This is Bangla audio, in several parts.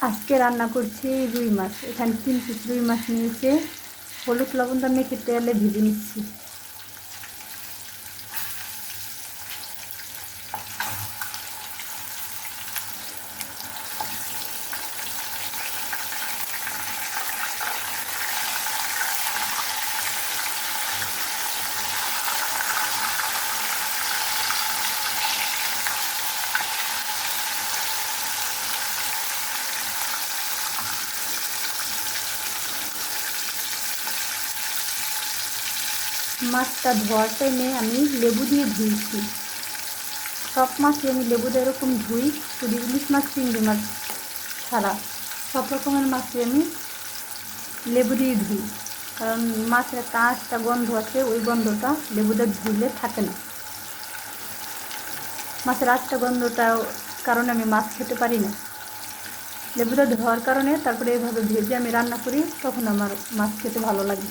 আজকে রান্না করছি রুই মাছ। এখানে 3 পিস রুই মাছ নিয়েছে, হলুদ লবণটা মেখে তেলে ভেজে নিচ্ছি। মাছটা ধোয়ার টাইমে আমি লেবু দিয়ে ধুয়েছি। সব মাছই আমি লেবু দিয়ে এরকম ধুই, শুধু ইলিশ মাছ চিংড়ি মাছ ছাড়া সব রকমের মাছই আমি লেবু দিয়ে ধুই, কারণ মাছের একটা আঁশটা গন্ধ আছে, ওই গন্ধটা লেবু দিয়ে ধুইলে থাকে না। মাছের আঁশটা গন্ধটার কারণে আমি মাছ খেতে পারি না। লেবুটা ধোয়ার কারণে তারপরে এভাবে ভেজে আমি রান্না করি, তখন আমার মাছ খেতে ভালো লাগে।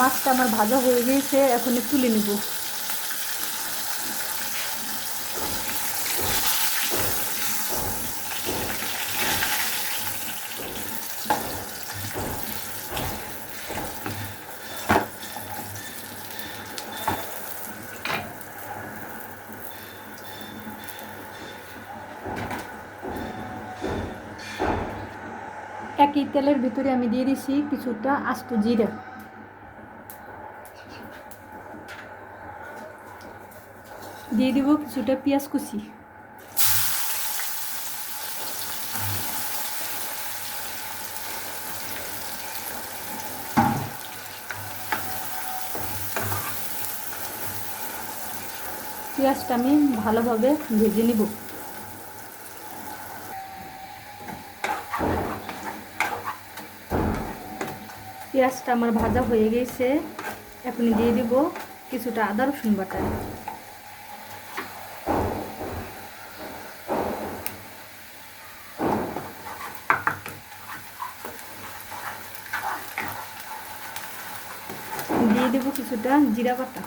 মাছটা আমার ভাজা হয়ে গিয়েছে, এখন তুলে নেব। একই তেলের ভিতরে আমি দিয়ে দিছি কিছুটা আস্ত জিরা, দিয়ে দিব কিছুটা পেঁয়াজ কুচি, পেঁয়াজটা আমি ভালোভাবে ভেজে নিব। পেঁয়াজটা আমার ভাজা হয়ে গেছে, এখন দিয়ে দিব কিছুটা আদা রসুন বাটা, দিয়ে দেব কিছুটা জিরা বাটা,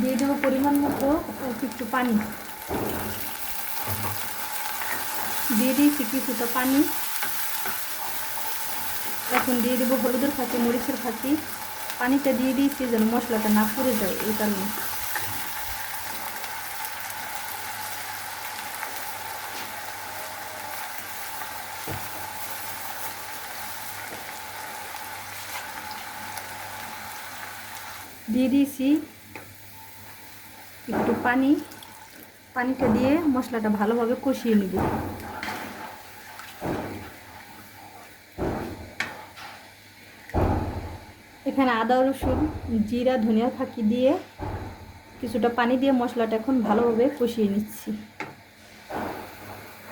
দিয়ে দেবো পরিমাণ মতো একটু পানি, দিয়ে দিয়েছি কিছুটা পানি। এখন দিয়ে দেবো হলুদের ফাঁকি, মরিচের ফাঁকি। পানিটা দিয়ে দিয়েছি যেন মশলাটা না পুড়ে যায়, এই কারণে। দিয়ে দিয়েছি একটু পানি, পানিটা দিয়ে মশলাটা ভালোভাবে কষিয়ে নেব। এখানে আদা রসুন জিরা ধনিয়া ফাঁকি দিয়ে কিছুটা পানি দিয়ে মশলাটা এখন ভালোভাবে কষিয়ে নিচ্ছি।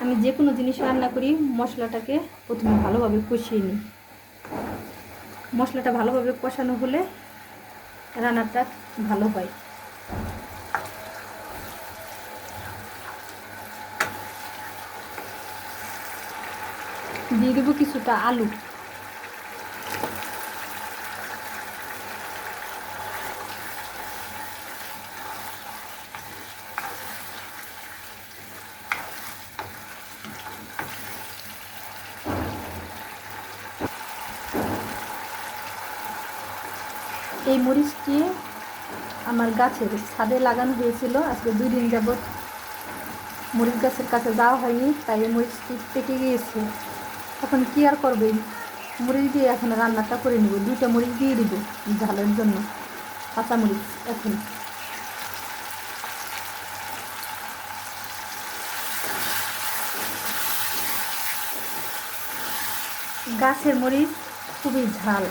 আমি যে কোনো জিনিস রান্না করি মশলাটাকে প্রথমে ভালোভাবে কষিয়ে নিই। মশলাটা ভালোভাবে কষানো হলে রান্নাটা ভালো হয়। দিয়ে দেবো কিছুটা আলু, এই মরিচটি আমার গাছের ছাদে লাগানো হয়েছিল। আজকে 2 দিন যাবত মরিচ গাছের কাছে যাওয়া হয়নি, তাই এই মরিচটি পেকে গিয়েছে। এখন কি আর করবে, মরিচ দিয়ে এখন রান্নাটা করে নেব। 2টা মরিচ দিয়ে দিব ঝালের জন্য, কাঁচা মরিচ। এখন গাছের মরিচ খুবই ঝাল,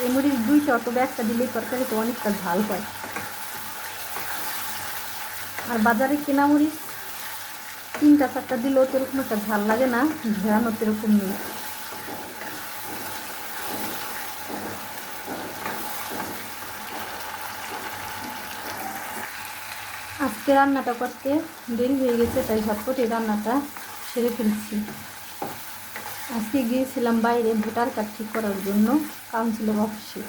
এই মরিচ 2টা অথবা 1টা দিলেই তরকারিতে অনেকটা ঝাল হয়। আর বাজারে কেনা মরিচ 3টা 4টা দিলেও তো এরকম একটা ঝাল লাগে না, ঝেরানো এরকম নেই। আজকে আজকে রান্নাটা করতে দেরি হয়ে গেছে, তাই ঝটপট এই রান্নাটা সেরে ফেলছি। আজকে গিয়েছিলাম বাইরে ভোটার কার্ড ঠিক করার জন্য কাউন্সিলর অফিসে।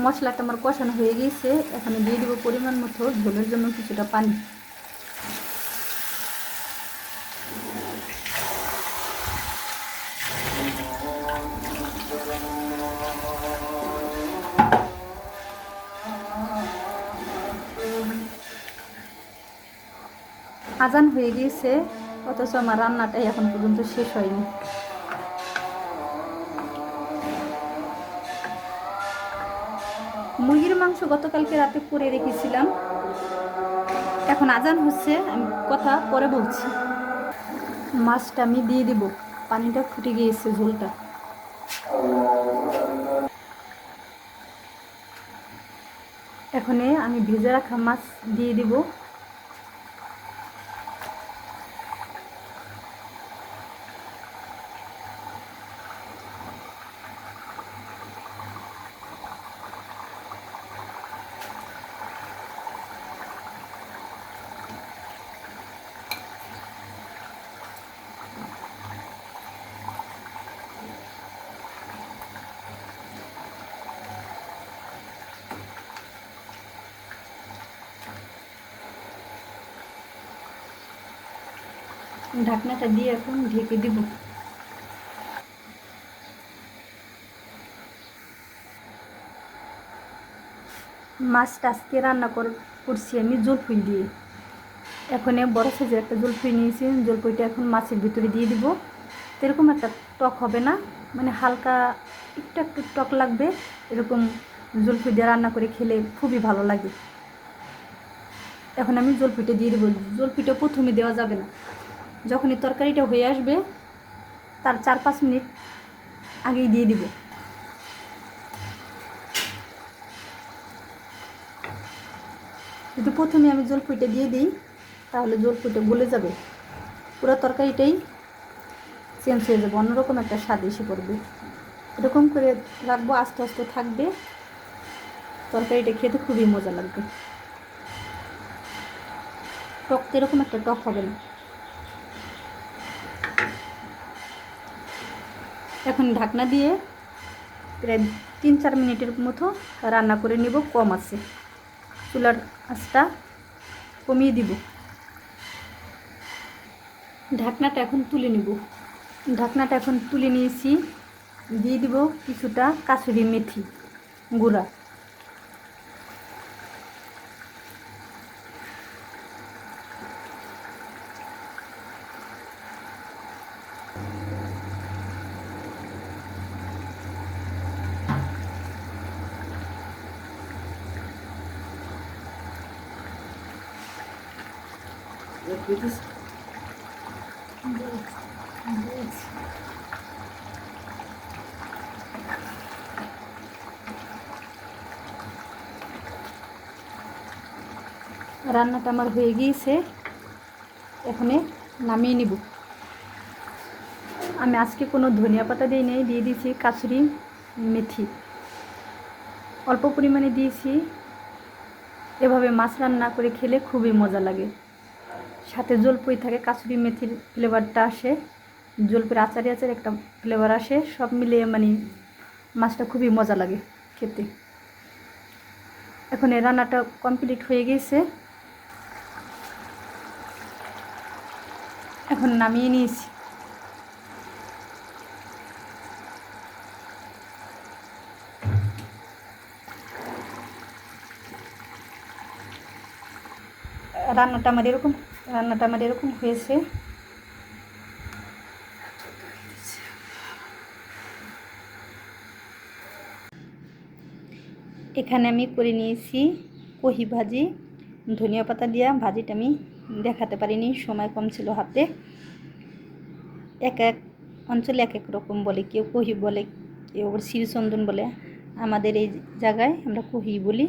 মশলাটা আমার কষানো হয়ে গিয়েছে, এখানে দিয়ে দেবো পরিমাণ মতো ঝোলের জন্য কিছুটা পানি। আজান হয়ে গিয়েছে, অথচ আমার রান্নাটাই এখন পর্যন্ত শেষ হয়নি। মুরগির মাংস গতকালকে রাতে করে রেখেছিলাম, এখন আজান হচ্ছে, আমি কথা পরে বলছি। মাছটা আমি দিয়ে দিব, পানিটা ফুটে গিয়েছে, ঝোলটা। এখানে আমি ভেজে রাখা মাছ দিয়ে দিব। ঢাকনাটা দিয়ে এখন ঢেকে দিব। মাছটা আজকে রান্না করছি আমি জলফুই দিয়ে। এখন বড় সাইজের একটা জলফুই নিয়েছি, জলফুইটা এখন মাছের ভিতরে দিয়ে দিব। এরকম একটা টক হবে না, মানে হালকা একটু একটু টক লাগবে, এরকম জলফুই দিয়ে রান্না করে খেলে খুবই ভালো লাগে। এখন আমি জলফুইটা দিয়ে দেবো। জলফুইটা প্রথমে দেওয়া যাবে না, যখনই তরকারিটা হয়ে আসবে তার 4-5 মিনিট আগেই দিয়ে দিব। যদি প্রথমে আমি জলফুইটা দিয়ে দিই তাহলে জলফুইটা গলে যাবে, পুরো তরকারিটাই চেঞ্জ হয়ে যাবে, অন্যরকম একটা স্বাদ এসে পড়বে। এরকম করে রাখবো, আস্তে আস্তে থাকবে, তরকারিটা খেতে খুবই মজা লাগবে। টক এরকম একটা টক হবে না। এখন ঢাকনা দিয়ে প্রায় 3-4 মিনিটের মতো রান্না করে নেব, কম আছে, চুলার আঁচটা কমিয়ে দিব। ঢাকনাটা এখন তুলে নেব। ঢাকনাটা এখন তুলে নিয়েছি, দিয়ে দিব কিছুটা কাসুরি মেথি গুঁড়া। রান্নাটা আমার হয়ে গিয়েছে, এখানে নামিয়ে নিব। আমি আজকে কোনো ধনিয়া পাতা দিই নেই, দিয়ে দিয়েছি কাসুরি মেথি, অল্প পরিমাণে দিয়েছি। এভাবে মাছ রান্না করে খেলে খুবই মজা লাগে, সাথে জলপাই থাকে, কাসুরি মেথির ফ্লেভারটা আসে, জলপাইয়ের আচারে আচারে একটা ফ্লেভার আসে, সব মিলিয়ে মানে মাছটা খুবই মজা লাগে খেতে। এখন এই রান্নাটা কমপ্লিট হয়ে গেছে, এখন নামিয়ে নিয়েছি। রান্নাটা আমার এরকম হয়েছে। এখানে আমি করে নিয়েছি কহি ভাজি, ধনিয়া পাতা দিয়া। ভাজিটা আমি দেখাতে পারিনি, সময় কম ছিল হাতে। এক এক অঞ্চলে এক এক রকম বলে, কেউ কহি বলে, কেউ আবার শ্রীচন্দন বলে, আমাদের এই জায়গায় আমরা কহি বলি।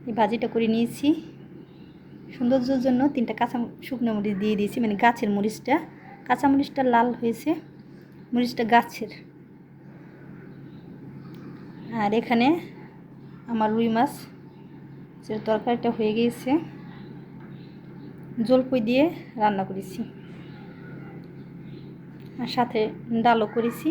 এই ভাজিটা করে নিয়েছি। সৌন্দর্যের জন্য 3টা কাঁচা শুকনো মরিচ দিয়ে দিয়েছি, মানে গাছের মরিচটা, কাঁচা মরিচটা লাল হয়েছে, মরিচটা গাছের। আর এখানে আমার রুই মাছ মরিচের তরকারিটা হয়ে গিয়েছে, জলপাই দিয়ে রান্না করেছি আর সাথে ডালও করেছি।